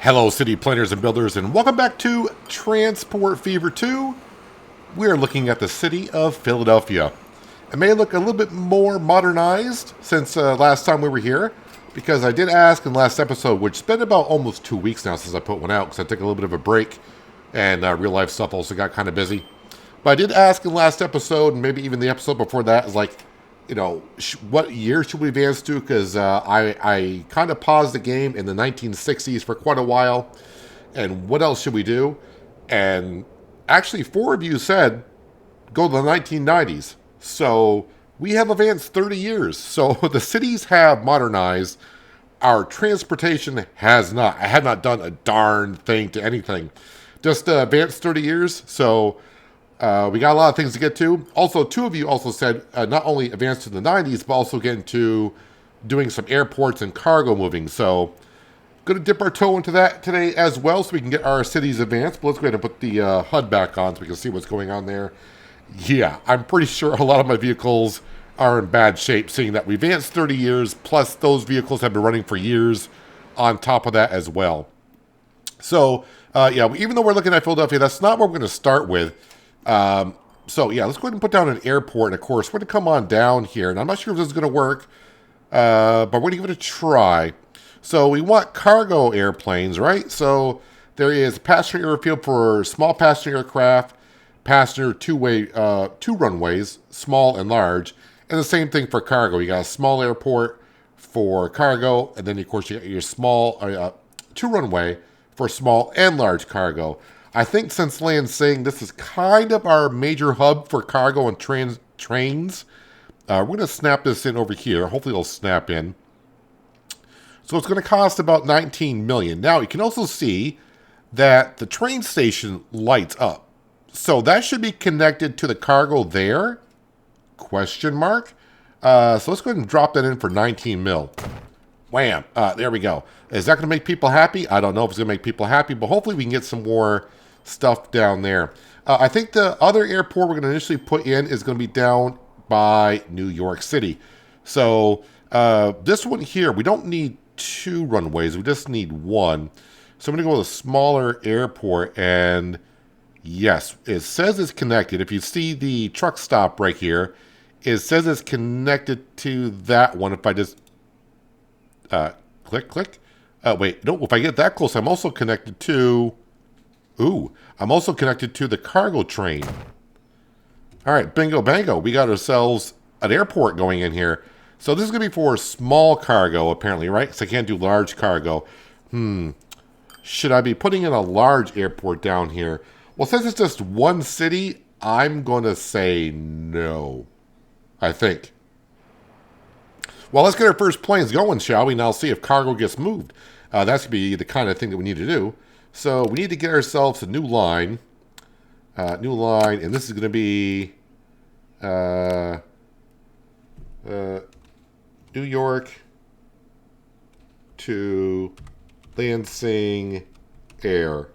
Hello, city planners and builders, and welcome back to Transport Fever 2. We are looking at the city of Philadelphia. It may look a little bit more modernized since last time we were here, because I did ask in the last episode, which has been about almost 2 weeks now since I put one out, because I took a little bit of a break, and real life stuff also got kind of busy. But I did ask in the last episode, and maybe even the episode before that, is like, what year should we advance to? Because I kind of paused the game in the 1960s for quite a while. And what else should we do? And actually, 4 of you said go to the 1990s. So we have advanced 30 years. So the cities have modernized. Our transportation has not. I have not done a darn thing to anything. Just advanced 30 years. So we got a lot of things to get to. Also, 2 of you also said not only advance to the 90s, but also get into doing some airports and cargo moving. So, going to dip our toe into that today as well so we can get our cities advanced. But let's go ahead and put the HUD back on so we can see what's going on there. Yeah, I'm pretty sure a lot of my vehicles are in bad shape, seeing that we advanced 30 years, plus those vehicles have been running for years on top of that as well. So, yeah, even though we're looking at Philadelphia, that's not where we're going to start with. So yeah, let's go ahead and put down an airport. And of course, we're going to come on down here. And I'm not sure if this is going to work, but we're going to give it a try. So we want cargo airplanes, right? So there is passenger airfield for small passenger aircraft, passenger two runways, small and large. And the same thing for cargo. You got a small airport for cargo. And then, of course, you got your small two runway for small and large cargo. I think since Lansing, this is kind of our major hub for cargo and trains. We're going to snap this in over here. Hopefully it'll snap in. So it's going to cost about $19 million. Now, you can also see that the train station lights up. So that should be connected to the cargo there? Question mark. So let's go ahead and drop that in for 19 mil. Wham. There we go. Is that going to make people happy? I don't know if it's going to make people happy, but hopefully we can get some more stuff down there. I think the other airport we're going to initially put in is going to be down by New York City. So this one here, we don't need 2 runways. We just need 1. So I'm going to go with a smaller airport. And yes, it says it's connected. If you see the truck stop right here, it says it's connected to that one. If I just click. Wait, no, if I get that close, I'm also connected to... Ooh, I'm also connected to the cargo train. All right, bingo bango. We got ourselves an airport going in here. So this is going to be for small cargo, apparently, right? So I can't do large cargo. Should I be putting in a large airport down here? Well, since it's just one city, I'm going to say no, I think. Well, let's get our first planes going, shall we? Now see if cargo gets moved. That's going to be the kind of thing that we need to do. So we need to get ourselves a new line. And this is going to be New York to Lansing Air.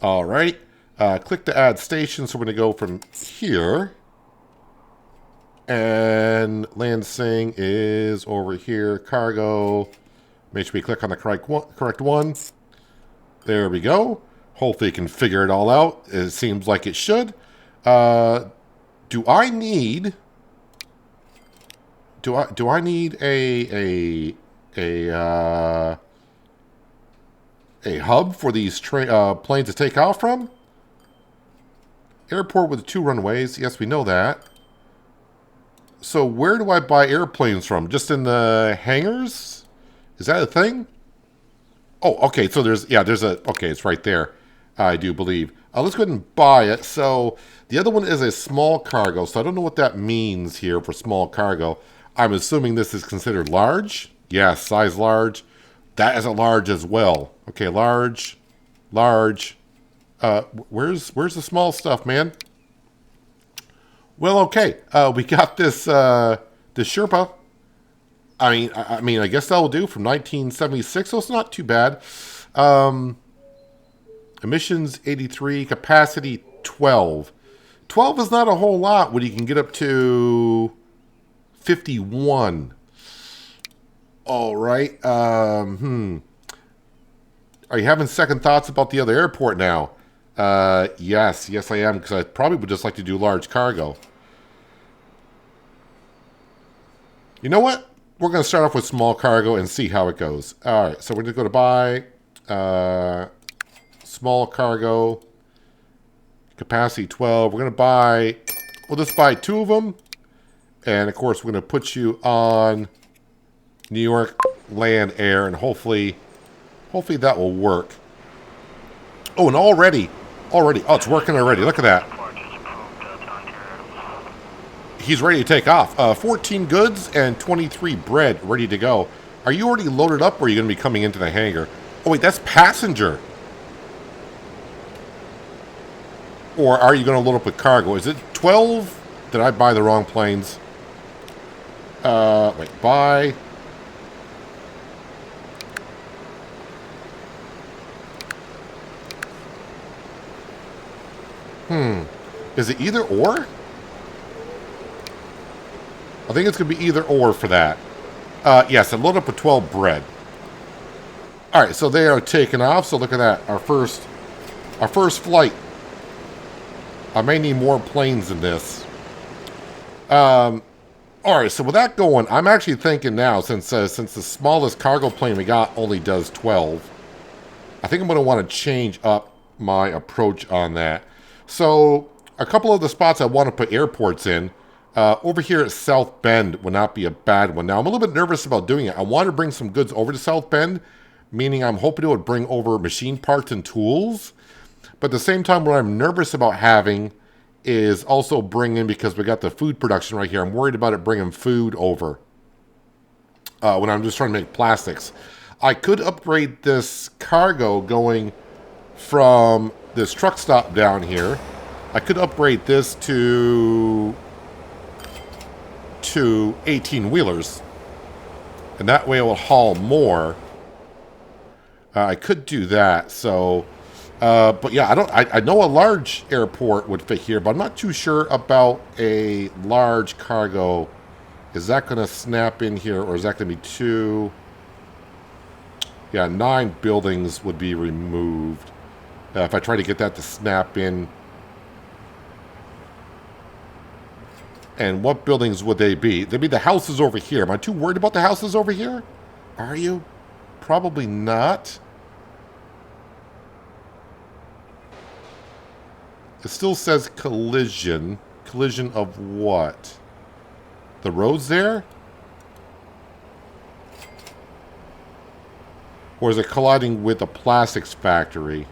All right. Click to add station. So we're going to go from here. And Lansing is over here. Cargo. Make sure we click on the correct one. There we go. Hopefully you can figure it all out. It seems like it should. Do I need a hub for these planes to take off from? Airport with 2 runways. Yes, we know that. So where do I buy airplanes from? Just in the hangars? Is that a thing? Oh, okay. So okay, it's right there. I do believe. Let's go ahead and buy it. So the other one is a small cargo. So I don't know what that means here for small cargo. I'm assuming this is considered large. Yes, size large. That is a large as well. Okay, large. Where's the small stuff, man? Well, okay. We got this Sherpa. I mean, I guess that'll do from 1976, so it's not too bad. Emissions 83, capacity 12. 12 is not a whole lot when you can get up to 51. All right. Are you having second thoughts about the other airport now? Yes. Yes, I am, because I probably would just like to do large cargo. You know what? We're going to start off with small cargo and see how it goes. All right, so we're going to go to buy small cargo, capacity 12. We're going to buy, we'll just buy 2 of them. And, of course, we're going to put you on New York land air, and hopefully that will work. Oh, and already, oh, it's working already. Look at that. He's ready to take off. 14 goods and 23 bread ready to go. Are you already loaded up, or are you going to be coming into the hangar? Oh, wait, that's passenger. Or are you going to load up with cargo? Is it 12? Did I buy the wrong planes? Wait, buy. Is it either or? I think it's going to be either or for that. Yes, I load up with 12 bread. All right, so they are taking off. So look at that. Our first flight. I may need more planes than this. All right, so with that going, I'm actually thinking now, since the smallest cargo plane we got only does 12, I think I'm going to want to change up my approach on that. So a couple of the spots I want to put airports in, over here at South Bend would not be a bad one. Now, I'm a little bit nervous about doing it. I want to bring some goods over to South Bend, meaning I'm hoping it would bring over machine parts and tools. But at the same time, what I'm nervous about having is also bringing, because we got the food production right here, I'm worried about it bringing food over when I'm just trying to make plastics. I could upgrade this cargo going from this truck stop down here. I could upgrade this to 18-wheelers, and that way it will haul more. I could do that. So, but yeah, I know a large airport would fit here, but I'm not too sure about a large cargo. Is that going to snap in here, or is that going to be 2? Yeah, 9 buildings would be removed. If I try to get that to snap in. And what buildings would they be? They'd be the houses over here. Am I too worried about the houses over here? Are you? Probably not. It still says collision. Collision of what? The roads there? Or is it colliding with a plastics factory?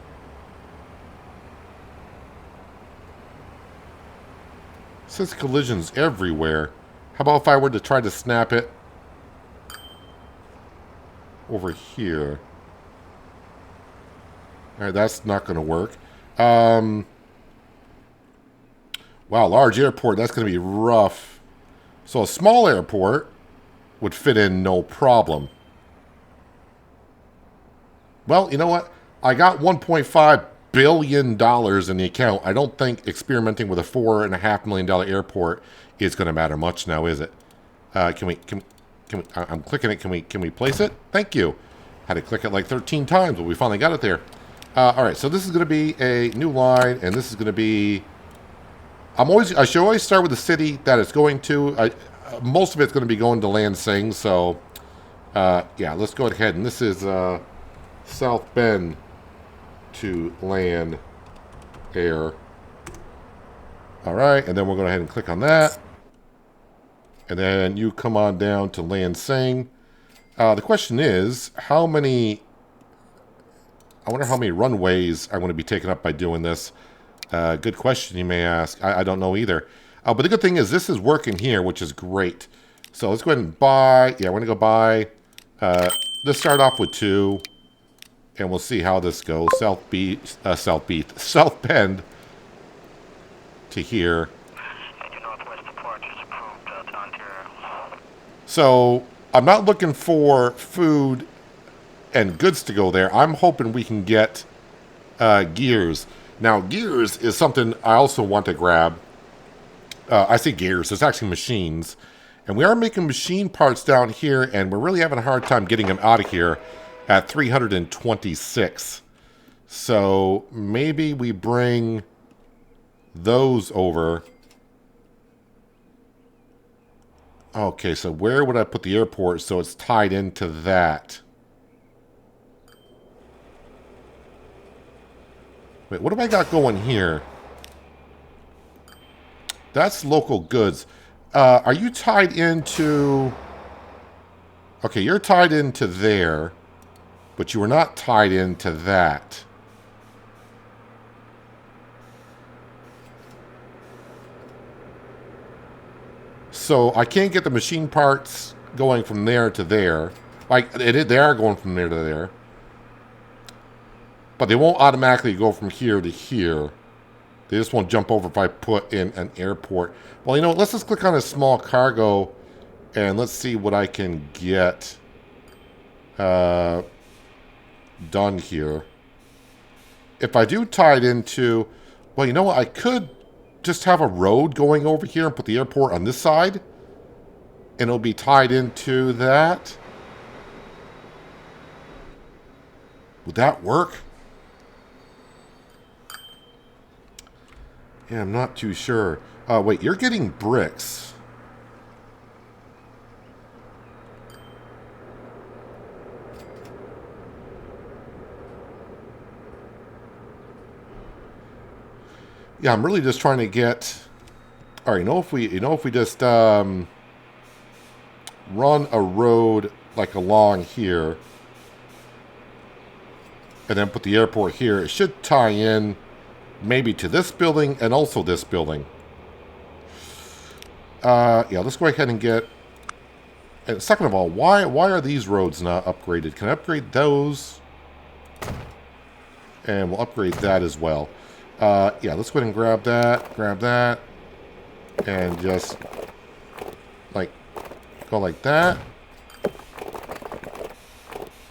It says collisions everywhere. How about if I were to try to snap it over here? Alright, that's not going to work. Wow, large airport, that's going to be rough. So a small airport would fit in no problem. Well, you know what? I got $1.5 billion in the account. I don't think experimenting with a $4.5 million airport is going to matter much now, is it? Can we, I'm clicking it. Can we place it? Thank you. Had to click it like 13 times, but we finally got it there. All right, so this is going to be a new line, and this is going to be, I should always start with the city that it's going to. Most of it's going to be going to Lansing, so yeah, let's go ahead, and this is South Bend to land air. All right, and then we'll go ahead and click on that. And then you come on down to Lansing. The question is, how many... I wonder how many runways I'm going to be taken up by doing this. Good question, you may ask. I don't know either. But the good thing is this is working here, which is great. So let's go ahead and buy... Yeah, we're going to go buy... let's start off with 2. And we'll see how this goes. South Bend to here. So I'm not looking for food and goods to go there. I'm hoping we can get gears. Now, gears is something I also want to grab. I say gears. It's actually machines. And we are making machine parts down here, and we're really having a hard time getting them out of here at 326. So maybe we bring those over. Okay, so where would I put the airport so it's tied into that? Wait, what have I got going here? That's local goods. Are you tied into... Okay, you're tied into there, but you are not tied into that. So I can't get the machine parts going from there to there. Like, they are going from there to there. But they won't automatically go from here to here. They just won't jump over if I put in an airport. Well, you know what? Let's just click on a small cargo and let's see what I can get done here. If I do tie it into... Well, you know what? I could just have a road going over here and put the airport on this side. And it'll be tied into that. Would that work? Yeah, I'm not too sure. Wait, you're getting bricks. Yeah, I'm really just trying to get... All right, if we just run a road like along here, and then put the airport here, it should tie in maybe to this building and also this building. Yeah, let's go ahead and get... And second of all, why are these roads not upgraded? Can I upgrade those? And we'll upgrade that as well. Yeah, let's go ahead and grab that, and just, like, go like that.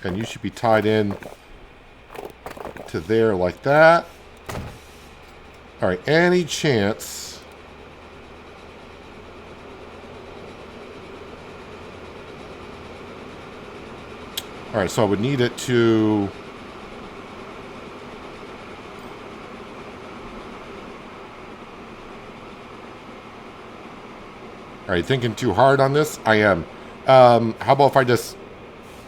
And you should be tied in to there like that. All right, any chance... All right, so I would need it to... All right, thinking too hard on this? I am. How about if I just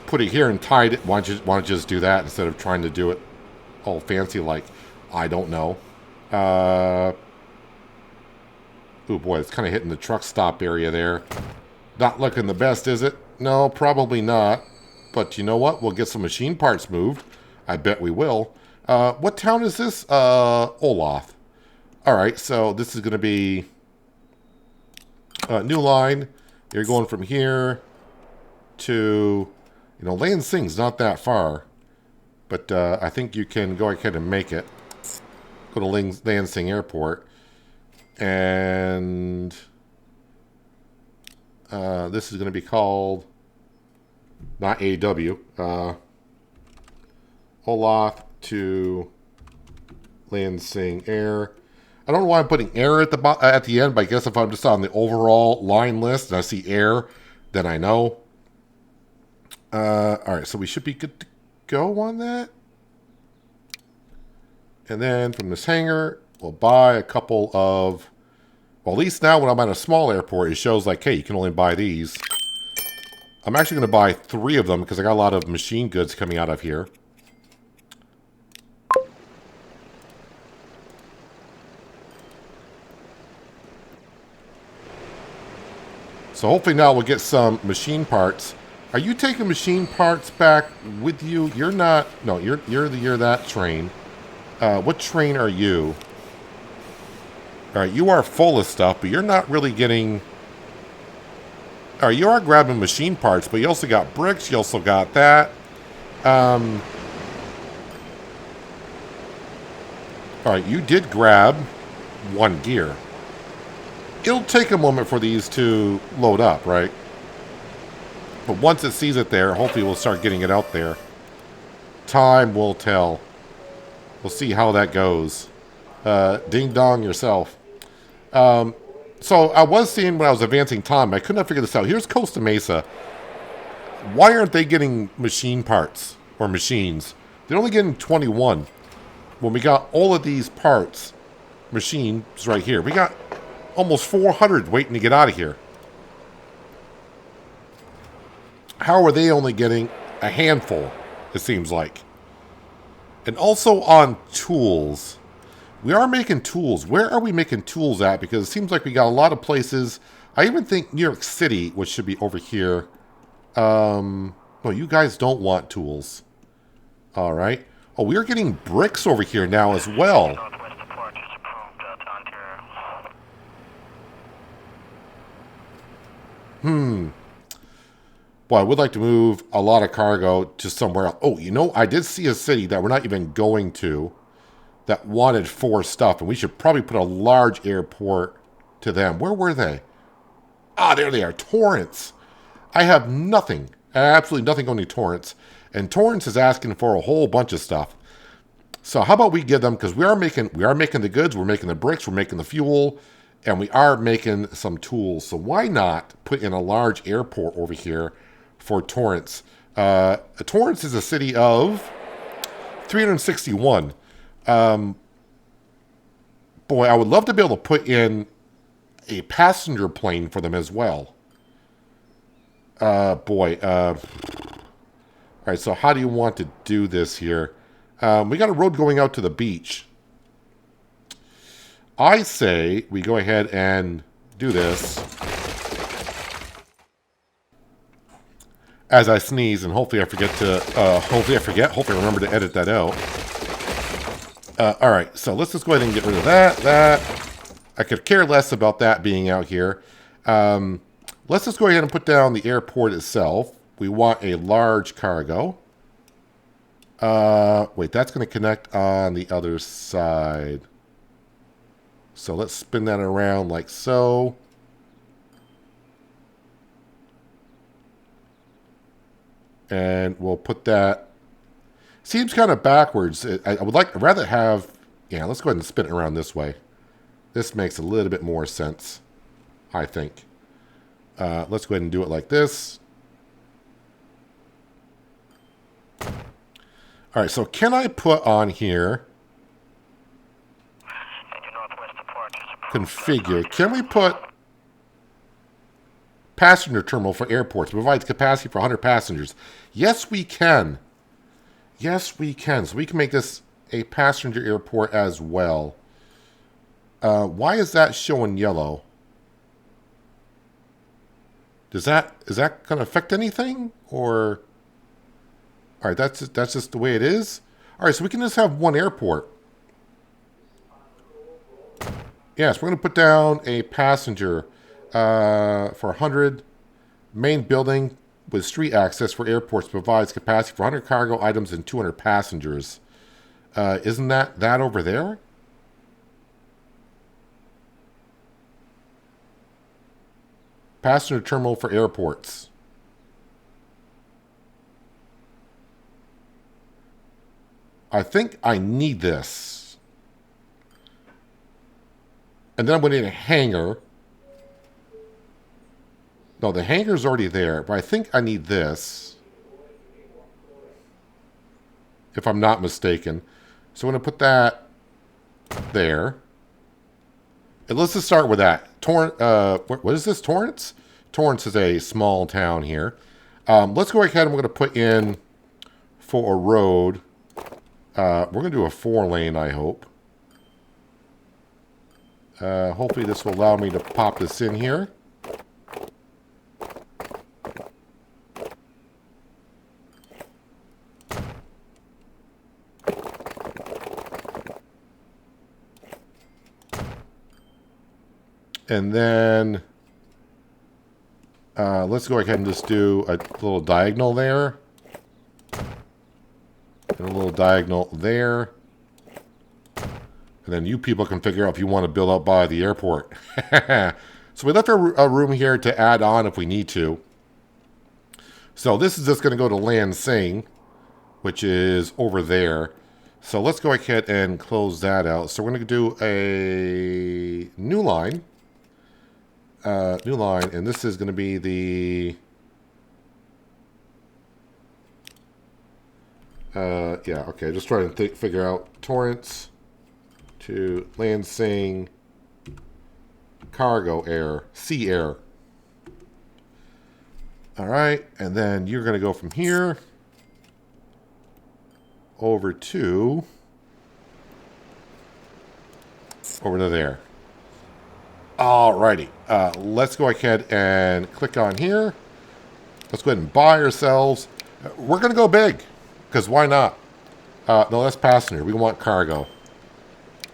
put it here and tied it? Why don't you just do that instead of trying to do it all fancy like? I don't know. Oh boy, it's kind of hitting the truck stop area there. Not looking the best, is it? No, probably not. But you know what? We'll get some machine parts moved. I bet we will. What town is this? Olaf. All right, so this is going to be new line. You're going from here to, Lansing's not that far. But I think you can go ahead and make it. Go to Lansing Airport. And this is going to be called, not AW, Olaf to Lansing Air. I don't know why I'm putting air at the end, but I guess if I'm just on the overall line list and I see air, then I know. All right, so we should be good to go on that. And then from this hangar, we'll buy a couple of... Well, at least now when I'm at a small airport, it shows like, hey, you can only buy these. I'm actually going to buy 3 of them because I got a lot of machine goods coming out of here. So hopefully now we'll get some machine parts. Are you taking machine parts back with you? You're not... No, you're that train. What train are you? All right, you are full of stuff, but you're not really getting... All right, you are grabbing machine parts, but you also got bricks. You also got that. All right, you did grab 1 gear. It'll take a moment for these to load up, right? But once it sees it there, hopefully we'll start getting it out there. Time will tell. We'll see how that goes. Ding dong yourself. So I was seeing when I was advancing time, I could not figure this out. Here's Costa Mesa. Why aren't they getting machine parts or machines? They're only getting 21. When we got all of these parts, machines right here. We got almost 400 waiting to get out of here. How are they only getting a handful, it seems like? And also on tools. We are making tools. Where are we making tools at? Because it seems like we got a lot of places. I even think New York City, which should be over here. No, you guys don't want tools. All right. Oh, we're getting bricks over here now as well. Well, I would like to move a lot of cargo to somewhere else. Oh, you know, I did see a city that we're not even going to that wanted 4 stuff, and we should probably put a large airport to them. Where were they? Ah, there they are. Torrance. I have nothing, absolutely nothing going to Torrance, and Torrance is asking for a whole bunch of stuff. So how about we give them, because we are making the goods, we're making the bricks, we're making the fuel, and we are making some tools. So why not put in a large airport over here for Torrance? Torrance is a city of 361. Boy, I would love to be able to put in a passenger plane for them as well. Boy. All right, so how do you want to do this here? We got a road going out to the beach. I say we go ahead and do this. As I sneeze, and hopefully I forget to, hopefully I remember to edit that out. All right, so let's just go ahead and get rid of that. I could care less about that being out here. Let's just go ahead and put down the airport itself. We want a large cargo. Wait, that's going to connect on the other side. So let's spin that around like so. And we'll put that. Seems kind of backwards. I'd rather have. Yeah, let's go ahead and spin it around this way. This makes a little bit more sense, I think. Let's go ahead and do it like this. All right, so can I put on here, configure, can we put passenger terminal for airports, provides capacity for 100 passengers? Yes, we can. Yes, we can. So we can make this a passenger airport as well. Why is that showing yellow? Is that going to affect anything? Or... All right, that's just the way it is. All right, so we can just have one airport. Yes, we're going to put down a passenger for 100. Main building with street access for airports provides capacity for 100 cargo items and 200 passengers. Isn't that over there? Passenger terminal for airports. I think I need this. And then I'm going to need a hangar. No, the hangar's already there, but I think I need this. If I'm not mistaken. So I'm going to put that there. And let's just start with that. What is this, Torrance? Torrance is a small town here. Let's go ahead and we're going to put in for a road. We're going to do a 4-lane, I hope. Hopefully this will allow me to pop this in here. And then let's go ahead and just do a little diagonal there. And a little diagonal there. And then you people can figure out if you want to build out by the airport. So we left a room here to add on if we need to. So this is just going to go to Lansing, which is over there. So let's go ahead and close that out. So we're going to do a new line. New line, and this is going to be the... yeah, okay, just trying to figure out Torrance to Lansing cargo air, sea air. All right, and then you're going to go from here over to there. Alrighty, let's go ahead and click on here. Let's go ahead and buy ourselves. We're going to go big, because why not? No, that's passenger. We want cargo.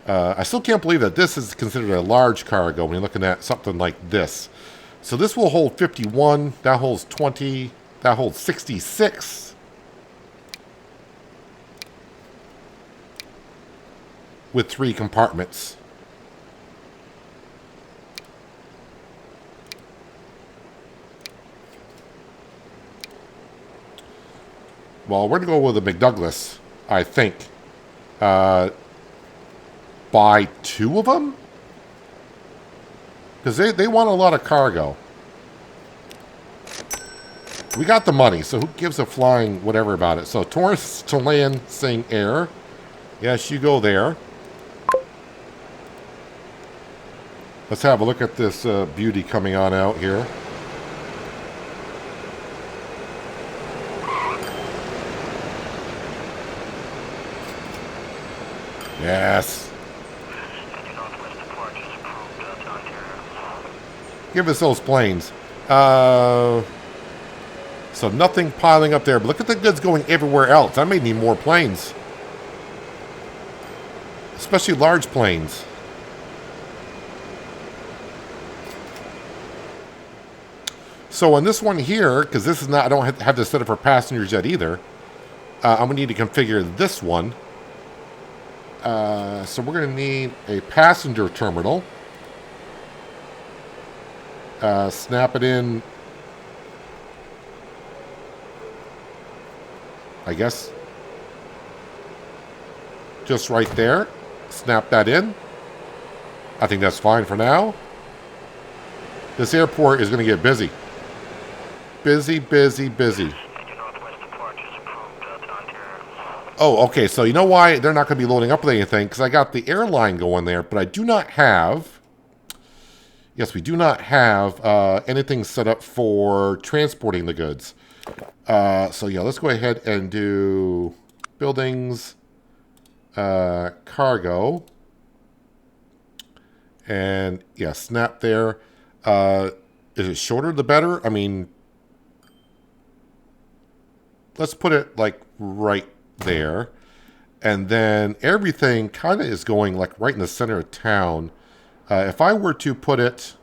I still can't believe that this is considered a large cargo when you're looking at something like this. So this will hold 51. That holds 20. That holds 66. With 3 compartments. Well, we're going to go with a McDouglas, I think. Buy 2 of them? Because they want a lot of cargo. We got the money, so who gives a flying whatever about it? So Torrance to Lansing Air. Yes, you go there. Let's have a look at this beauty coming on out here. Yes. Give us those planes. So nothing piling up there, but look at the goods going everywhere else. I may need more planes. Especially large planes. So on this one here, because this is not, I don't have this set up for passengers yet either. I'm going to need to configure this one. So we're going to need a passenger terminal. Snap it in, I guess, just right there. Snap that in. I think that's fine for now. This airport is going to get busy. Busy, busy, busy. Oh, okay, so you know why they're not going to be loading up with anything? Because I got the airline going there, but I do not have... Yes, we do not have anything set up for transporting the goods. So yeah, let's go ahead and do buildings, cargo. And yeah, snap there. Is it shorter the better? I mean, let's put it like right there. And then everything kind of is going like right in the center of town. If I were to put it,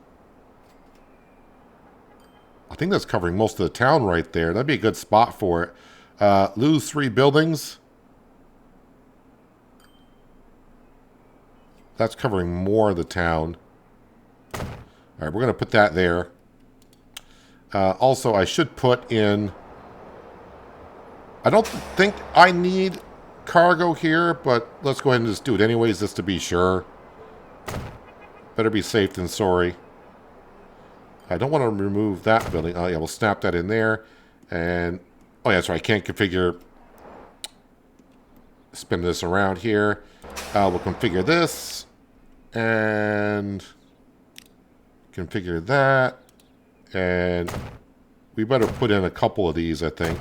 I think that's covering most of the town right there. That'd be a good spot for it. Lose 3 buildings. That's covering more of the town. All right, we're going to put that there. Also, I should put in... I don't think I need cargo here, but let's go ahead and just do it anyways, just to be sure. Better be safe than sorry. I don't want to remove that building. Oh, yeah, we'll snap that in there. And, oh, yeah, that's right. I can't configure... Spin this around here. We'll configure this. And... configure that. And we better put in a couple of these, I think.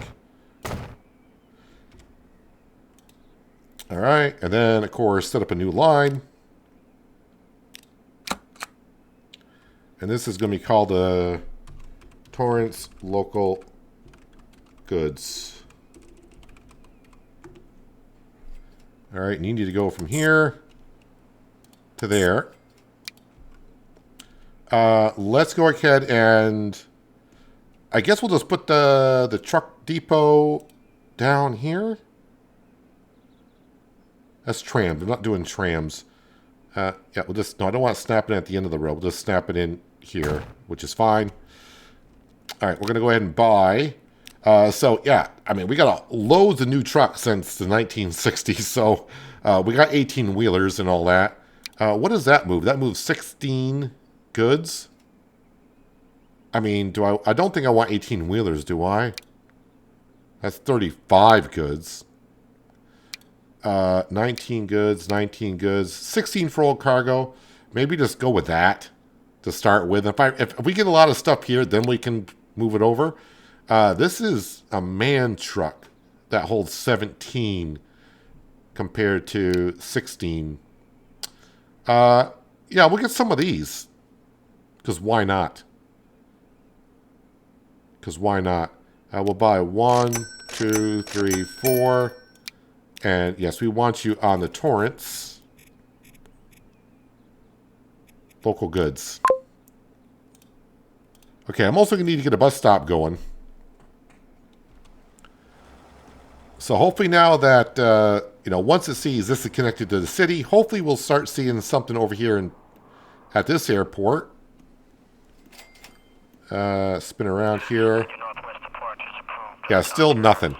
All right. And then, of course, set up a new line. And this is going to be called Torrance Local Goods. All right, and you need to go from here to there. Let's go ahead and I guess we'll just put the truck depot down here. That's trams. I'm not doing trams. Yeah, we'll just, no, I don't want to snap it at the end of the road. We'll just snap it in here, which is fine. All right, we're going to go ahead and buy. So, yeah, I mean, we got loads of new trucks since the 1960s. So, we got 18-wheelers and all that. What does that move? That moves 16 goods. I mean, I don't think I want 18 wheelers, do I? That's 35 goods. 19 goods, 19 goods, 16 for old cargo. Maybe just go with that to start with. If we get a lot of stuff here, then we can move it over. This is a man truck that holds 17 compared to 16. Yeah, we'll get some of these. Because why not? Because why not? We'll buy 1, 2, 3, 4. And yes, we want you on the Torrents. Local goods. Okay, I'm also going to need to get a bus stop going. So hopefully now that, once it sees this is connected to the city, hopefully we'll start seeing something over here at this airport. Spin around here. Yeah, still nothing.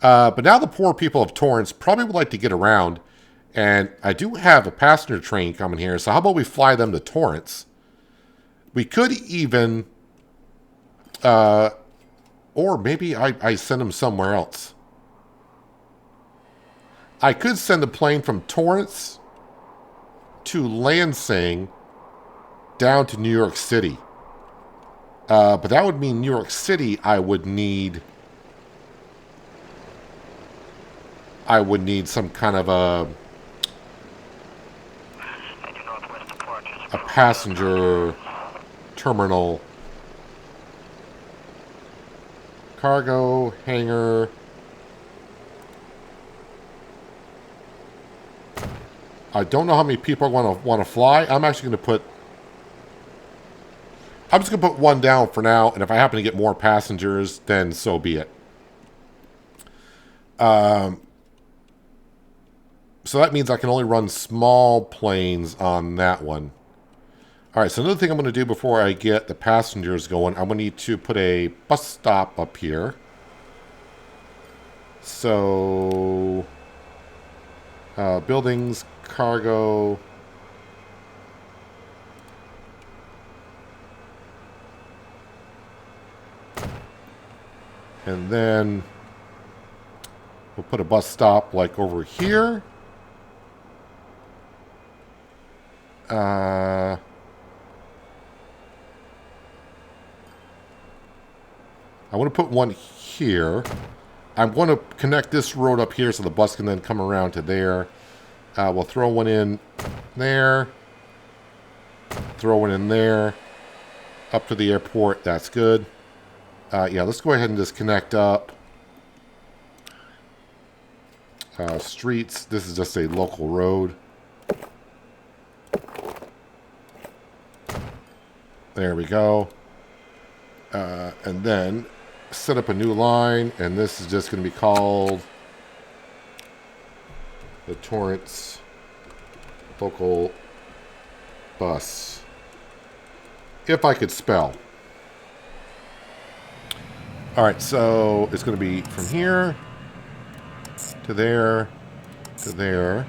But now the poor people of Torrance probably would like to get around. And I do have a passenger train coming here. So how about we fly them to Torrance? We could even... or maybe I send them somewhere else. I could send a plane from Torrance to Lansing down to New York City. But that would mean New York City I would need some kind of a passenger terminal. Cargo, hangar. I don't know how many people want to fly. I'm just going to put one down for now, and if I happen to get more passengers, then so be it. So that means I can only run small planes on that one. All right, so another thing I'm going to do before I get the passengers going, I'm going to need to put a bus stop up here. So, buildings, cargo. And then we'll put a bus stop like over here. I want to put one here. I'm going to connect this road up here so the bus can then come around to there. We'll throw one in there. Throw one in there. Up to the airport. That's good. Yeah, let's go ahead and just connect up. Streets. This is just a local road. There we go. And then set up a new line, and this is just going to be called the Torrance Local Bus. If I could spell. Alright, so it's going to be from here to there, to there,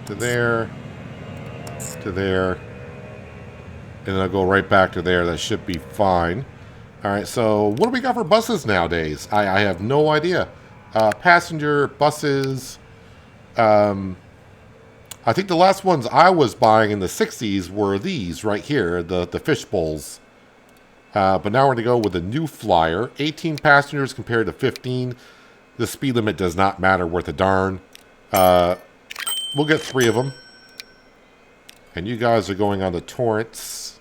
to there, to there, and then I'll go right back to there. That should be fine. Alright, so what do we got for buses nowadays? I have no idea. Passenger buses. I think the last ones I was buying in the 60s were these right here, the fish bowls. But now we're going to go with a new flyer. 18 passengers compared to 15. The speed limit does not matter worth a darn. We'll get 3 of them. And you guys are going on the Torrance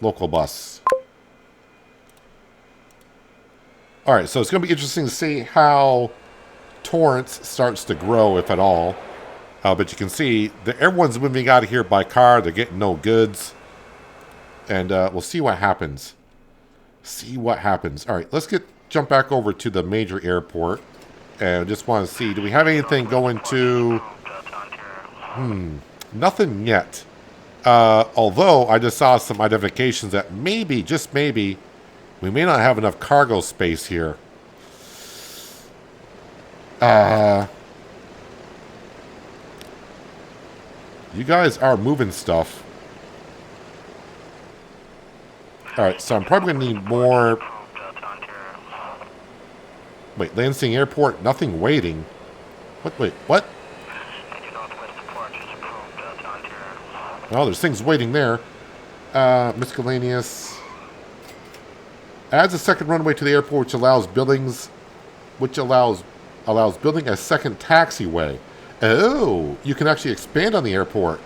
local bus. Alright, so it's going to be interesting to see how Torrance starts to grow, if at all. But you can see that everyone's moving out of here by car. They're getting no goods. And we'll see what happens. See what happens. All right, let's jump back over to the major airport. And just want to see, do we have anything going to... Nothing yet. Although I just saw some identifications that maybe, just maybe, we may not have enough cargo space here. You guys are moving stuff. Alright, so I'm probably going to need more... Wait, Lansing Airport, nothing waiting. What? Wait, what? Oh, there's things waiting there. Miscellaneous. Adds a second runway to the airport, which allows buildings... Which allows building a second taxiway. Oh, you can actually expand on the airport.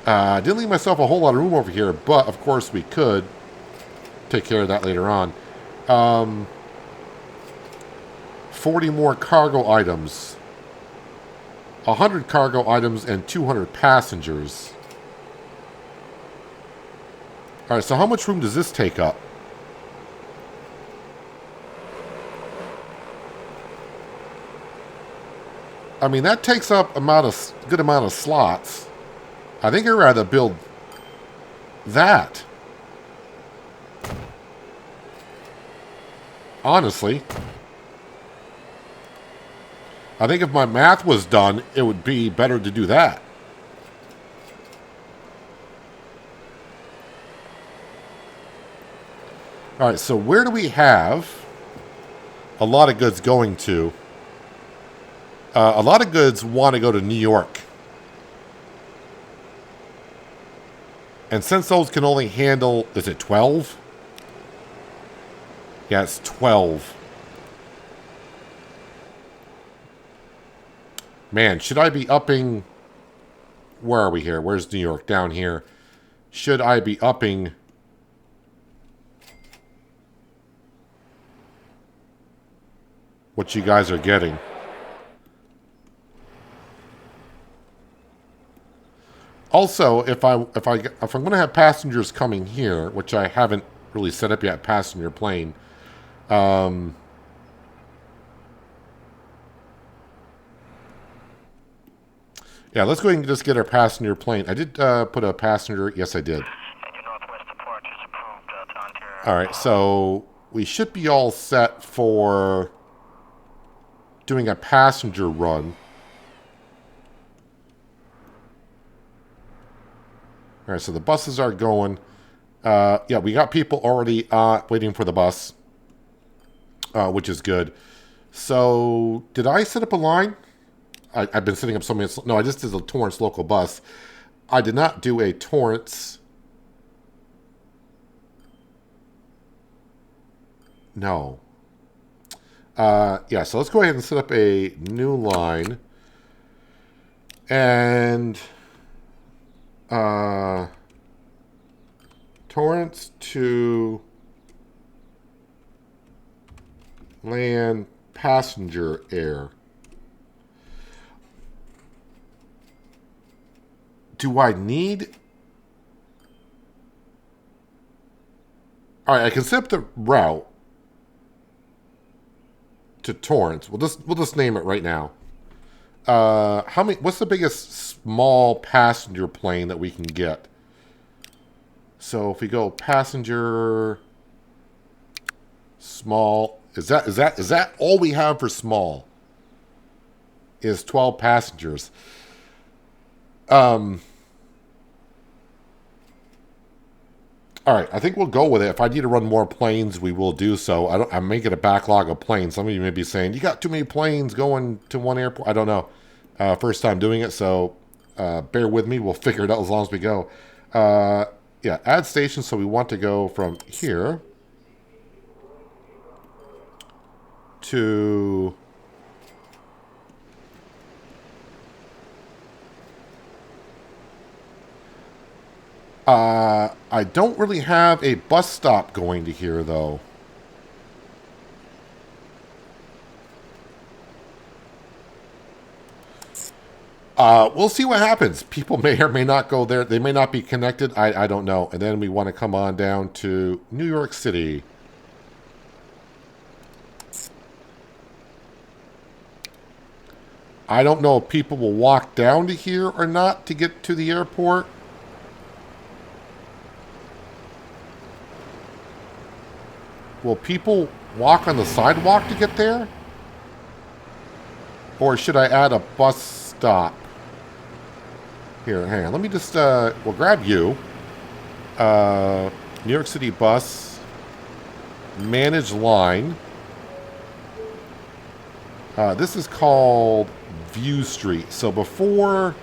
Didn't leave myself a whole lot of room over here, but of course we could take care of that later on. 40 more cargo items. 100 cargo items and 200 passengers. Alright, so how much room does this take up? I mean, that takes up a good amount of slots. I think I'd rather build that. Honestly. I think if my math was done, it would be better to do that. Alright, so where do we have a lot of goods going to? A lot of goods want to go to New York. And since those can only handle... Is it 12? Yeah, it's 12. Man, should I be upping... Where are we here? Where's New York? Down here. Should I be upping... what you guys are getting? Also, if I'm going to have passengers coming here, which I haven't really set up yet, passenger plane. Yeah, let's go ahead and just get our passenger plane. I did put a passenger. Yes, I did. All right, so we should be all set for doing a passenger run. All right, so the buses are going. Yeah, we got people already waiting for the bus, which is good. So, did I set up a line? I've been setting up so many... No, I just did a Torrance local bus. I did not do a Torrance... No. Yeah, so let's go ahead and set up a new line. And... Torrance to land passenger air. Do I need... Alright, I can set up the route to Torrance. We'll just name it right now. How many? What's the biggest small passenger plane that we can get? So if we go passenger small, is that all we have for small? Is 12 passengers? All right, I think we'll go with it. If I need to run more planes, we will do so. I'm making a backlog of planes. Some of you may be saying, you got too many planes going to one airport. I don't know. First time doing it, so bear with me. We'll figure it out as long as we go. Yeah, add stations. So we want to go from here to... I don't really have a bus stop going to here, though. We'll see what happens. People may or may not go there. They may not be connected. I don't know. And then we want to come on down to New York City. I don't know if people will walk down to here or not to get to the airport. Will people walk on the sidewalk to get there? Or should I add a bus stop? Here, hang on. Let me just, we'll grab you. New York City bus. Manage line. This is called View Street. So before...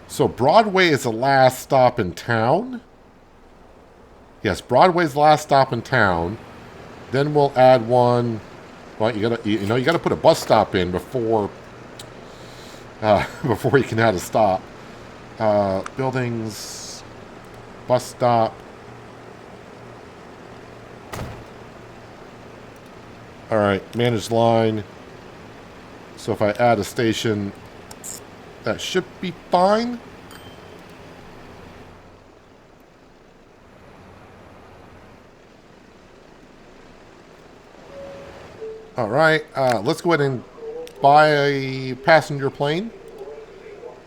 So Broadway is the last stop in town. Yes, Broadway's the last stop in town. Then we'll add one. Well, you gotta put a bus stop in before before you can add a stop. Buildings, bus stop. All right, managed line. So if I add a station, that should be fine. All right, let's go ahead and buy a passenger plane.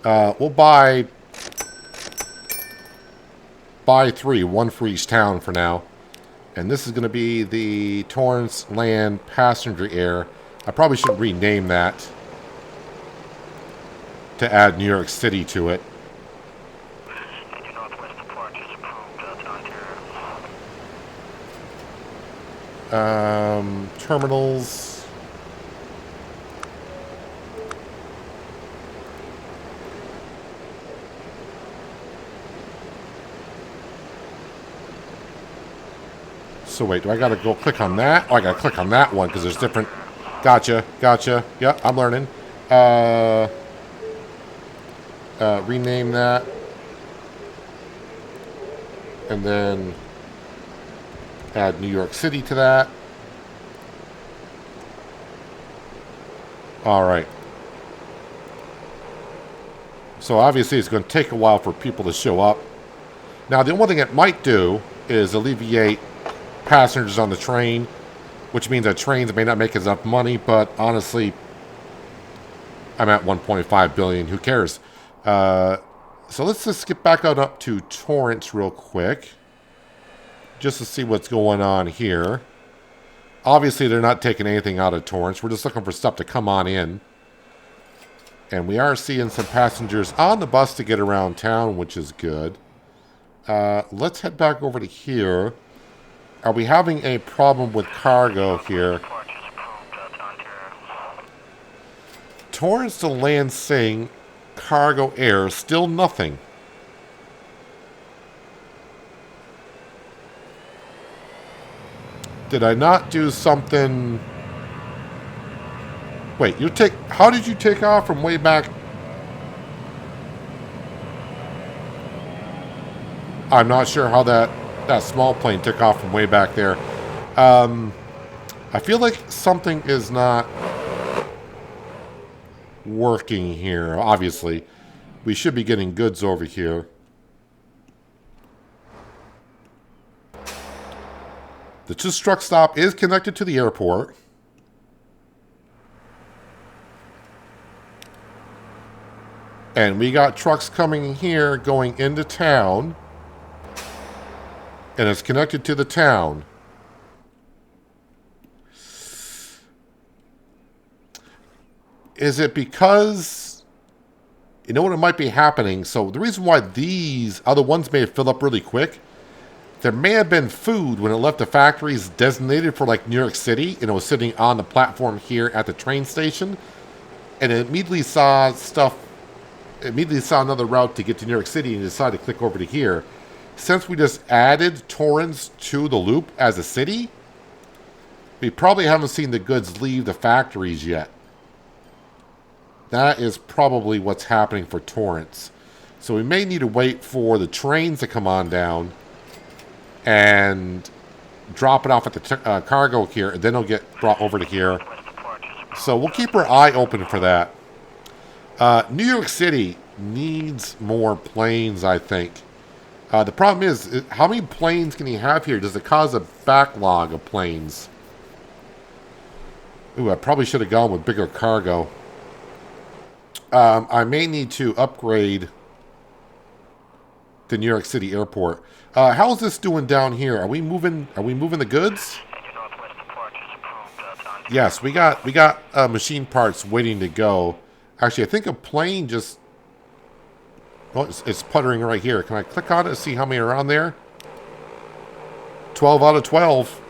We'll buy 3, one for each town for now. And this is going to be the Torrance Land Passenger Air. I probably should rename that to add New York City to it. Terminals. So wait, do I gotta go click on that? Oh, I gotta click on that one because there's different. Gotcha. Yeah, I'm learning. Rename that. And then add New York City to that. All right. So obviously it's going to take a while for people to show up. Now the only thing it might do is alleviate passengers on the train, which means that trains may not make enough money, but honestly, I'm at 1.5 billion. Who cares? So let's just skip back on up to Torrance real quick, just to see what's going on here. Obviously, they're not taking anything out of Torrance. We're just looking for stuff to come on in. And we are seeing some passengers on the bus to get around town, which is good. Let's head back over to here. Are we having a problem with cargo here? Torrance to Lansing, cargo air, still nothing. Did I not do something? Wait, how did you take off from way back? I'm not sure how that small plane took off from way back there. I feel like something is not working here, obviously. We should be getting goods over here. The just truck stop is connected to the airport. And we got trucks coming here going into town. And it's connected to the town. Is it because... You know what it might be happening? So the reason why these other ones may have filled up really quick, there may have been food when it left the factories designated for like New York City, and it was sitting on the platform here at the train station, and it immediately saw another route to get to New York City and decided to click over to here. Since we just added Torrance to the loop as a city, we probably haven't seen the goods leave the factories yet. That is probably what's happening for Torrance. So we may need to wait for the trains to come on down and drop it off at the cargo here, and then it'll get brought over to here. So we'll keep our eye open for that. New York City needs more planes, I think. The problem is, how many planes can you have here? Does it cause a backlog of planes? Ooh, I probably should have gone with bigger cargo. I may need to upgrade the New York City airport. How's this doing down here? Are we moving the goods? Yes, we got machine parts waiting to go. Actually, I think a plane just... Oh, it's puttering right here. Can I click on it to see how many are on there? 12 out of 12.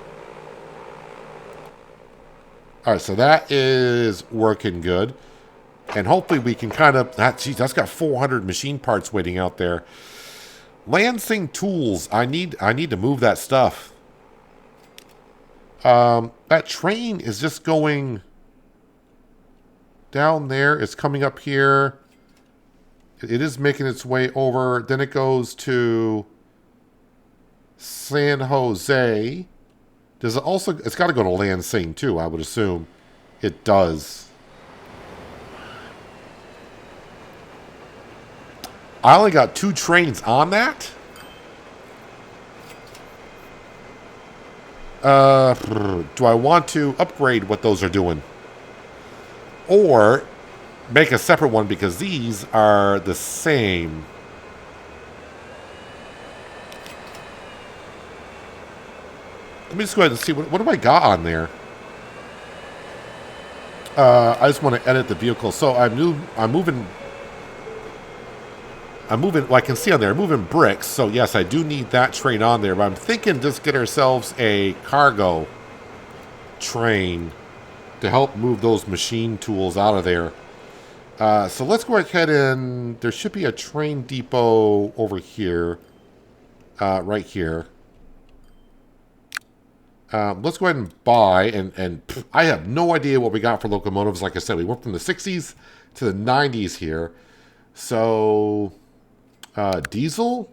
All right, so that is working good. And hopefully we can kind of... Geez, that's got 400 machine parts waiting out there. Lansing tools. I need to move that stuff. That train is just going down there. It's coming up here. It is making its way over. Then it goes to San Jose. Does it also... It's got to go to Lansing, too, I would assume. It does. I only got 2 trains on that? Do I want to upgrade what those are doing? Or make a separate one because these are the same. Let me just go ahead and see. What do I got on there? I just want to edit the vehicle. So I'm moving... well, I can see on there, I'm moving bricks. So yes, I do need that train on there. But I'm thinking just get ourselves a cargo train to help move those machine tools out of there. So let's go ahead and... There should be a train depot over here. Right here. Let's go ahead and buy. And I have no idea what we got for locomotives. Like I said, we went from the 60s to the 90s here. So... diesel.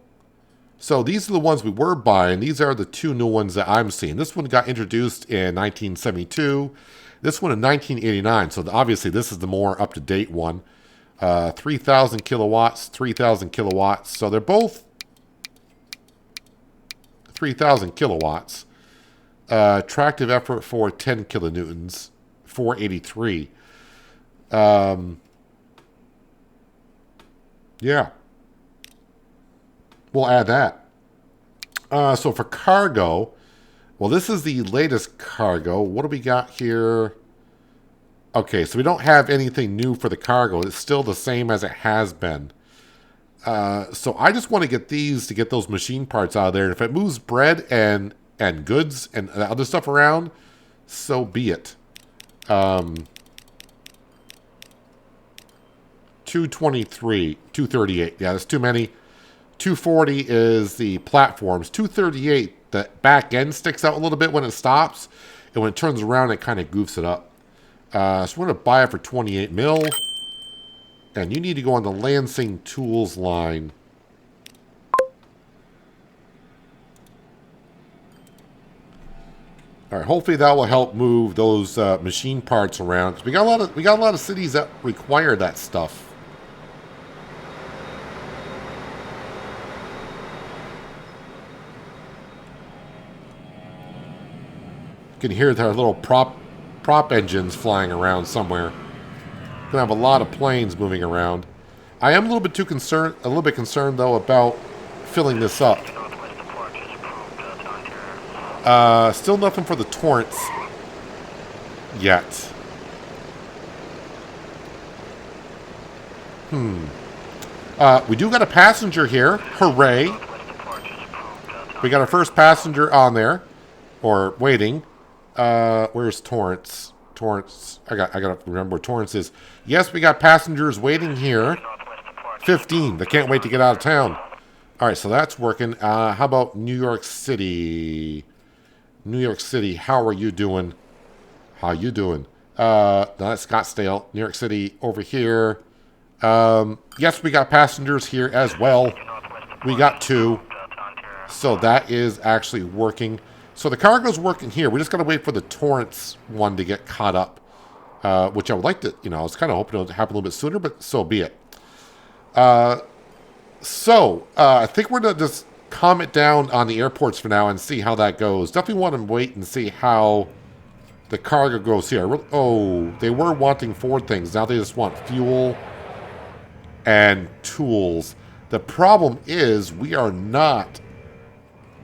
So these are the ones we were buying. These are the 2 new ones that I'm seeing. This one got introduced in 1972. This one in 1989. So obviously this is the more up-to-date one. 3,000 kilowatts, 3,000 kilowatts. So they're both 3,000 kilowatts. Tractive effort for 10 kilonewtons, 483. Yeah. We'll add that. So for cargo, well, this is the latest cargo. What do we got here? Okay, so we don't have anything new for the cargo. It's still the same as it has been. So I just want to get these to get those machine parts out of there. And if it moves bread and goods and other stuff around, so be it. 223, 238. Yeah, that's too many. 240 is the platforms. 238, the back end sticks out a little bit when it stops. And when it turns around, it kind of goofs it up. So we're going to buy it for 28 mil. And you need to go on the Lansing Tools line. All right, hopefully that will help move those machine parts around. 'Cause we got a lot of cities that require that stuff. You can hear their little prop engines flying around somewhere. Gonna have a lot of planes moving around. I am a little bit concerned though about filling this up. Still nothing for the Torrents yet. We do got a passenger here. Hooray! We got our first passenger on there, or waiting. Where's Torrance? Torrance. I gotta remember where Torrance is. Yes, we got passengers waiting here. 15. They can't wait to get out of town. All right, so that's working. How about New York City? New York City, how are you doing? How you doing? No, that's Scottsdale. New York City over here. Yes, we got passengers here as well. We got 2. So that is actually working. So the cargo's working here. We just got to wait for the Torrance one to get caught up. Which I would like to, I was kind of hoping it would happen a little bit sooner, but so be it. I think we're going to just calm it down on the airports for now and see how that goes. Definitely want to wait and see how the cargo goes here. They were wanting 4 things. Now they just want fuel and tools. The problem is we are not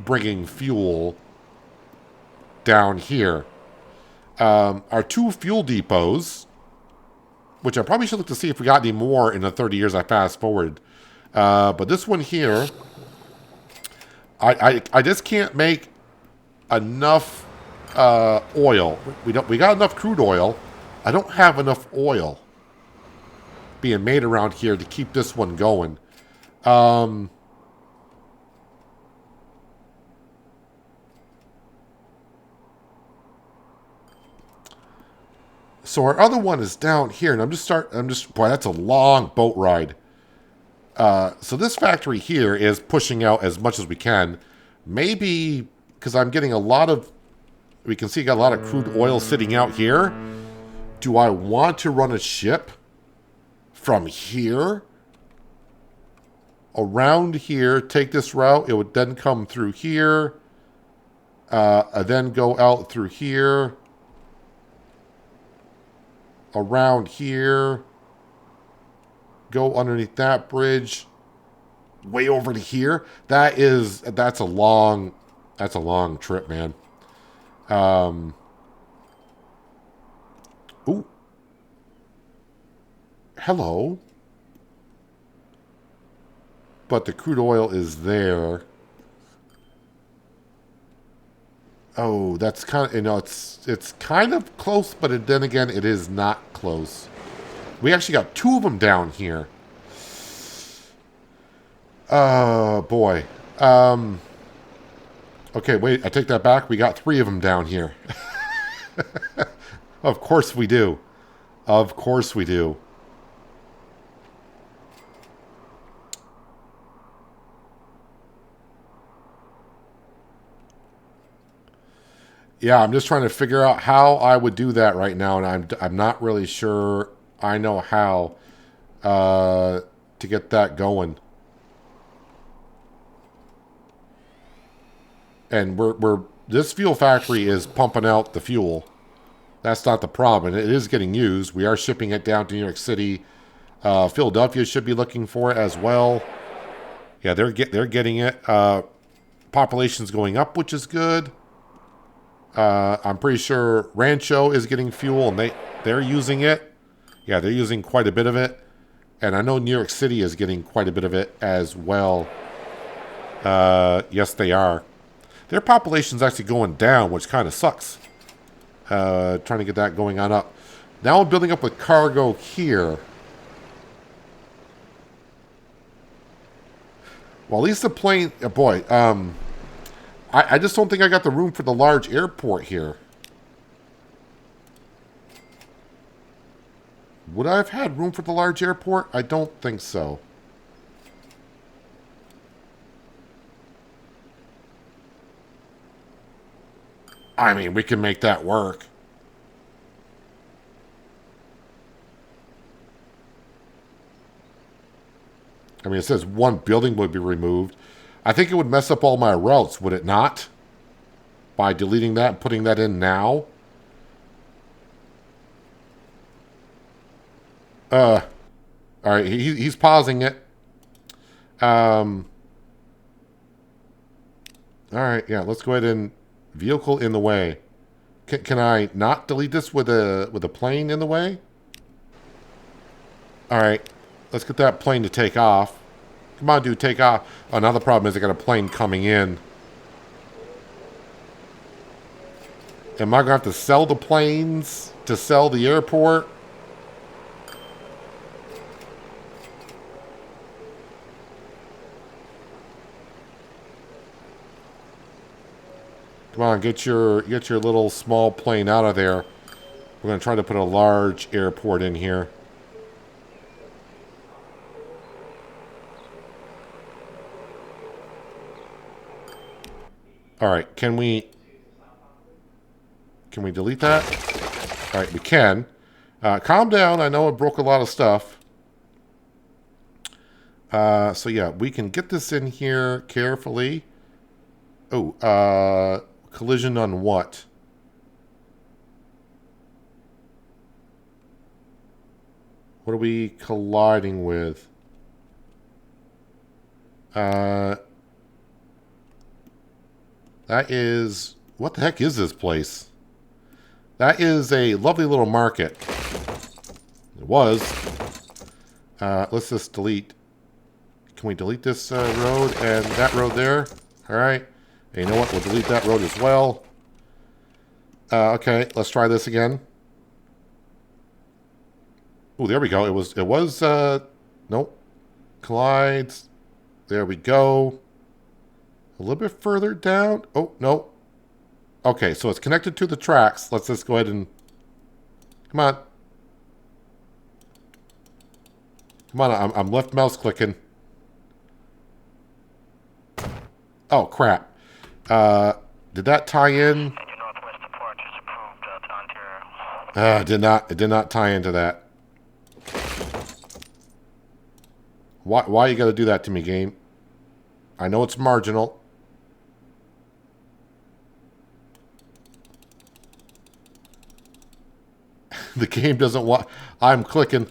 bringing fuel down here. Our 2 fuel depots, which I probably should look to see if we got any more in the 30 years I fast forward. But this one here, I just can't make enough oil. We got enough crude oil. I don't have enough oil being made around here to keep this one going. So our other one is down here, and boy, that's a long boat ride. So this factory here is pushing out as much as we can. Maybe because I'm getting a lot of, we can see got a lot of crude oil sitting out here. Do I want to run a ship from here around here, take this route? It would then come through here, then go out through here, around here, go underneath that bridge, way over to here. That's a long trip, man. Ooh. Hello. But the crude oil is there. Oh, that's kind of, it's kind of close, but then again, it is not close. We actually got 2 of them down here. Oh, boy. Okay, wait, I take that back. We got 3 of them down here. Of course we do. Of course we do. Yeah, I'm just trying to figure out how I would do that right now, and I'm not really sure I know how to get that going. And we're this fuel factory is pumping out the fuel. That's not the problem. It is getting used. We are shipping it down to New York City. Philadelphia should be looking for it as well. Yeah, they're getting it. Population's going up, which is good. I'm pretty sure Rancho is getting fuel, and they're using it. Yeah, they're using quite a bit of it. And I know New York City is getting quite a bit of it as well. Yes, they are. Their population's actually going down, which kind of sucks. Trying to get that going on up. Now I'm building up with cargo here. Well, at least the plane... boy, I just don't think I got the room for the large airport here. Would I have had room for the large airport? I don't think so. I mean, we can make that work. I mean, it says 1 building would be removed. I think it would mess up all my routes, would it not? By deleting that and putting that in now? Alright, he's pausing it. Alright, yeah, let's go ahead and... Vehicle in the way. Can I not delete this with a plane in the way? Alright, let's get that plane to take off. Come on, dude, take off. Oh, now the problem is I got a plane coming in. Am I going to have to sell the planes to sell the airport? Come on, get your little small plane out of there. We're going to try to put a large airport in here. All right, can we delete that? All right, we can. Calm down. I know it broke a lot of stuff. So yeah, we can get this in here carefully. Oh, collision on what? What are we colliding with? That is... What the heck is this place? That is a lovely little market. It was. Let's just delete. Can we delete this road and that road there? All right. And you know what? We'll delete that road as well. Okay, let's try this again. Oh, there we go. It was, nope. Collides. There we go. A little bit further down. Oh, no. Okay, so it's connected to the tracks. Let's just go ahead and... Come on. Come on, I'm left mouse clicking. Oh, crap. Did that tie in? It did not tie into that. Why you gotta do that to me, game? I know it's marginal. The game doesn't want... I'm clicking.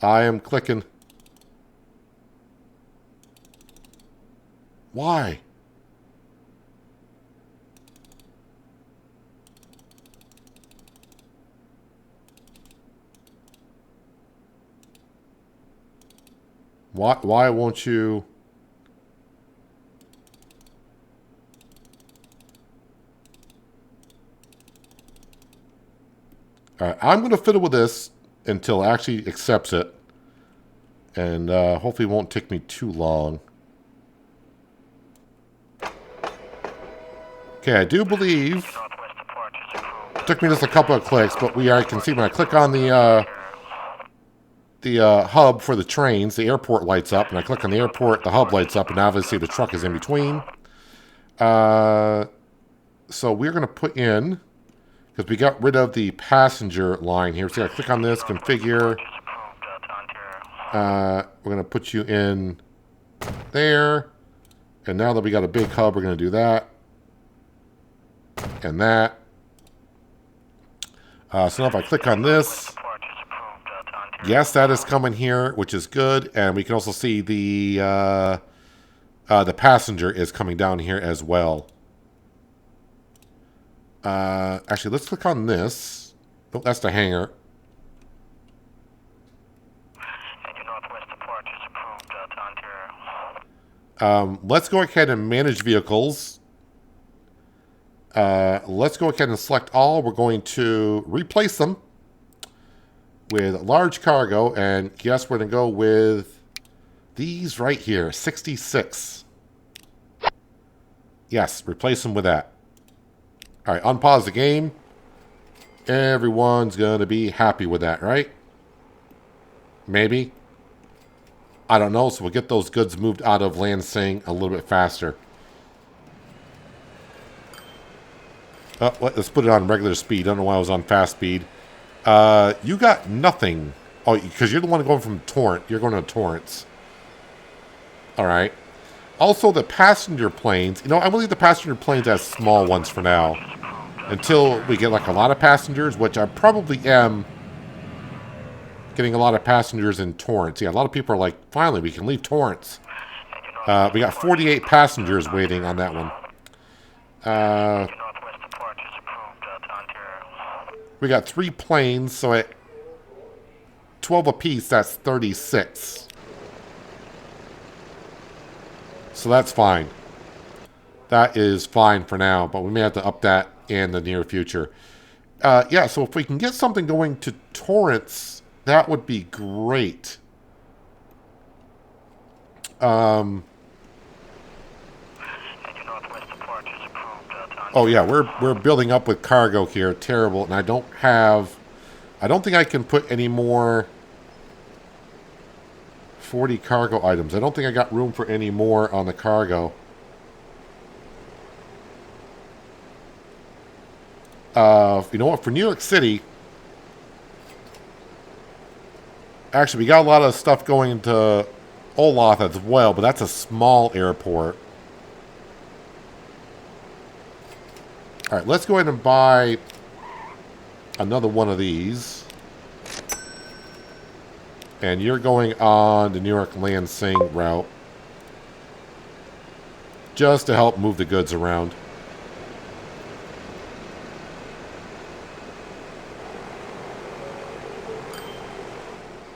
I am clicking. Why? Why won't you... Alright, I'm going to fiddle with this until it actually accepts it. And hopefully it won't take me too long. Okay, I do believe... It took me just a couple of clicks, but I can see when I click on the hub for the trains, the airport lights up. And I click on the airport, the hub lights up, and obviously the truck is in between. So we're going to put in... Because we got rid of the passenger line here. So I click on this, configure. We're going to put you in there. And now that we got a big hub, we're going to do that. And that. So now if I click on this. Yes, that is coming here, which is good. And we can also see the passenger is coming down here as well. Actually, let's click on this. Oh, that's the hangar. Let's go ahead and manage vehicles. Let's go ahead and select all. We're going to replace them with large cargo. And yes, we're going to go with these right here, 66. Yes, replace them with that. All right, unpause the game. Everyone's going to be happy with that, right? Maybe. I don't know, so we'll get those goods moved out of Lansing a little bit faster. Oh, let's put it on regular speed. I don't know why I was on fast speed. You got nothing. Oh, because you're the one going from Torrent. You're going to Torrance. All right. Also, the passenger planes. You know, I will leave the passenger planes as small ones for now. Until we get, like, a lot of passengers, which I probably am getting a lot of passengers in Torrance. Yeah, a lot of people are like, finally, we can leave Torrance. We got 48 passengers waiting on that one. We got 3 planes, so at 12 apiece, that's 36. So that's fine. That is fine for now, but we may have to up that in the near future. Yeah, so if we can get something going to Torrance, that would be great. Oh yeah, we're building up with cargo here. Terrible. And I don't think I can put any more 40 cargo items. I don't think I got room for any more on the cargo. You know what? For New York City, actually, we got a lot of stuff going into Olaf as well, but that's a small airport. All right, let's go ahead and buy another one of these. And you're going on the New York Lansing route. Just to help move the goods around.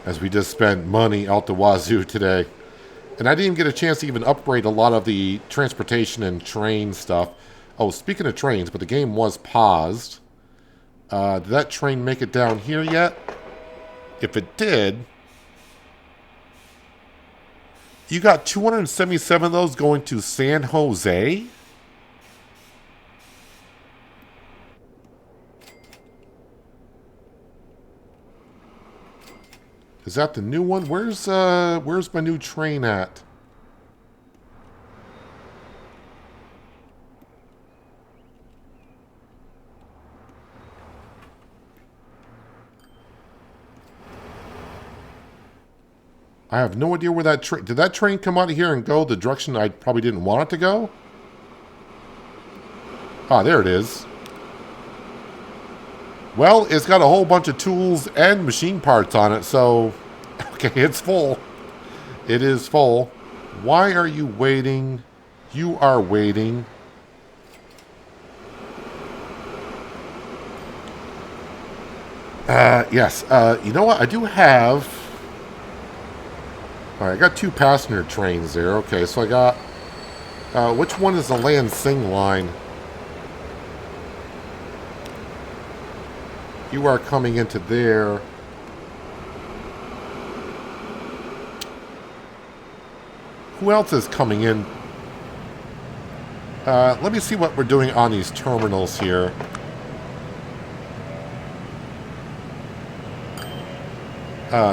as we just spent money out the wazoo today. And I didn't even get a chance to even upgrade a lot of the transportation and train stuff. Oh, speaking of trains, but the game was paused. Did that train make it down here yet? If it did, you got 277 of those going to San Jose? Is that the new one? Where's my new train at? I have no idea where that train... Did that train come out of here and go the direction I probably didn't want it to go? Ah, there it is. Well, it's got a whole bunch of tools and machine parts on it, so... Okay, it's full. It is full. Why are you waiting? You are waiting. Yes. You know what? I do have... Alright, I got 2 passenger trains there. Okay, so I got... which one is the Lansing line? You are coming into there. Who else is coming in? Let me see what we're doing on these terminals here.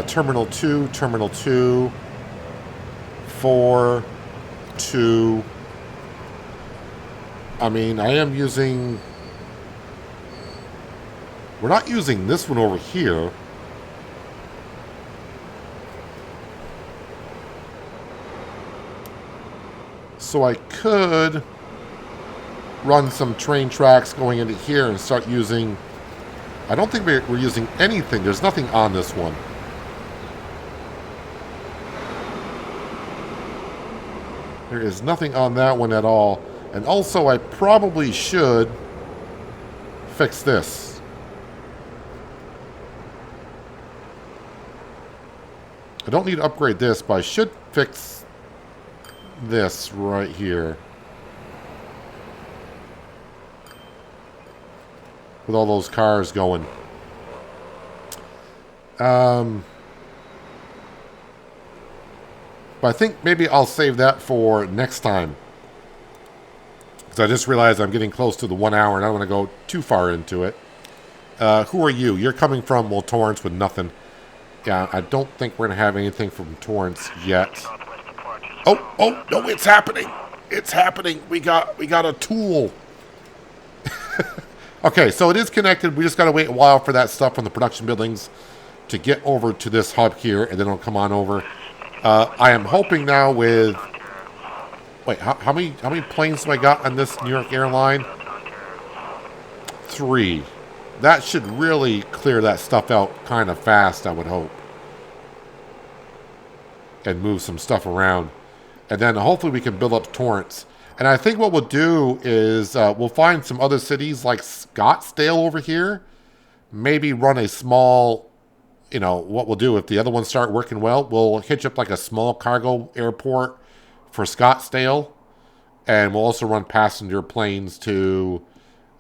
Terminal 2, Terminal 2, 4, 2. I mean, I am using... We're not using this one over here. So I could run some train tracks going into here and start using... I don't think we're using anything. There's nothing on this one. There is nothing on that one at all. And also, I probably should fix this. I don't need to upgrade this, but I should fix this right here. With all those cars going. But I think maybe I'll save that for next time. Because I just realized I'm getting close to the 1 hour and I don't want to go too far into it. Who are you? You're coming from, well, Torrance with nothing. Yeah, I don't think we're going to have anything from Torrance yet. Oh, no, it's happening. It's happening. We got a tool. Okay, so it is connected. We just got to wait a while for that stuff from the production buildings to get over to this hub here, and then it'll come on over. I am hoping now with... Wait, how many planes have I got on this New York airline? 3. That should really clear that stuff out kind of fast, I would hope. And move some stuff around. And then hopefully we can build up Torrance. And I think what we'll do is we'll find some other cities like Scottsdale over here. Maybe run a small, you know, what we'll do if the other ones start working well, we'll hitch up like a small cargo airport for Scottsdale. And we'll also run passenger planes to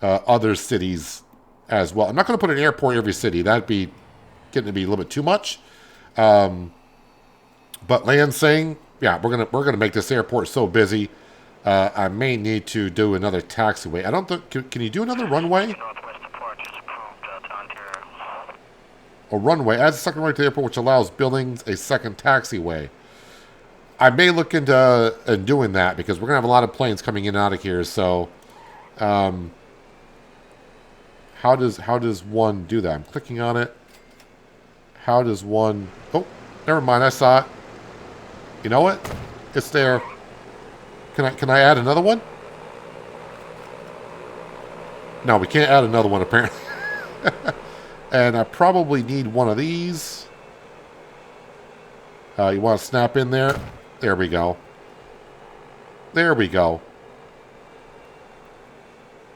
other cities as well. I'm not going to put an airport in every city. That'd be getting to be a little bit too much. But Lansing, yeah, we're gonna make this airport so busy. I may need to do another taxiway. I don't think... Can you do another runway? A runway adds a second runway to the airport, which allows buildings a second taxiway. I may look into doing that because we're gonna have a lot of planes coming in and out of here. So, how does one do that? I'm clicking on it. How does one... Oh, never mind. I saw it. You know what? It's there. Can I add another one? No, we can't add another one apparently. And I probably need one of these. You want to snap in there? There we go. There we go.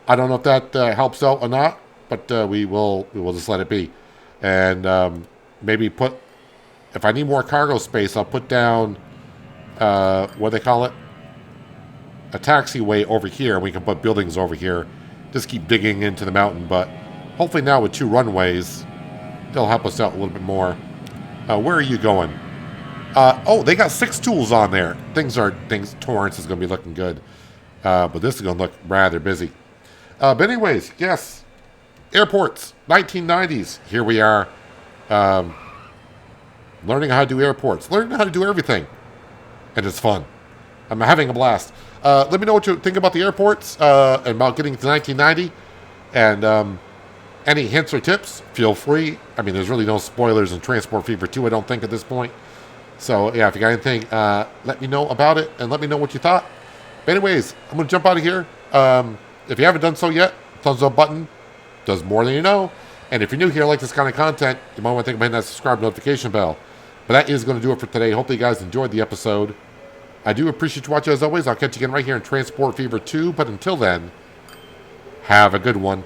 I don't know if that helps out or not, but we will just let it be, and maybe put if I need more cargo space, I'll put down, what do they call it? A taxiway over here. We can put buildings over here. Just keep digging into the mountain, but hopefully now with 2 runways, they'll help us out a little bit more. Where are you going? Oh, they got 6 tools on there. Torrance is going to be looking good. But this is going to look rather busy. But anyways, yes. Airports, 1990s. Here we are. Learning how to do airports. Learning how to do everything. And it's fun. I'm having a blast. Let me know what you think about the airports and about getting to 1990. And any hints or tips, feel free. I mean, there's really no spoilers in Transport Fever 2, I don't think, at this point. So, yeah, if you got anything, let me know about it and let me know what you thought. But anyways, I'm going to jump out of here. If you haven't done so yet, thumbs up button does more than you know. And if you're new here, like this kind of content, you might want to think about hitting that subscribe notification bell. But that is going to do it for today. Hopefully you guys enjoyed the episode. I do appreciate you watching as always. I'll catch you again right here in Transport Fever 2. But until then, have a good one.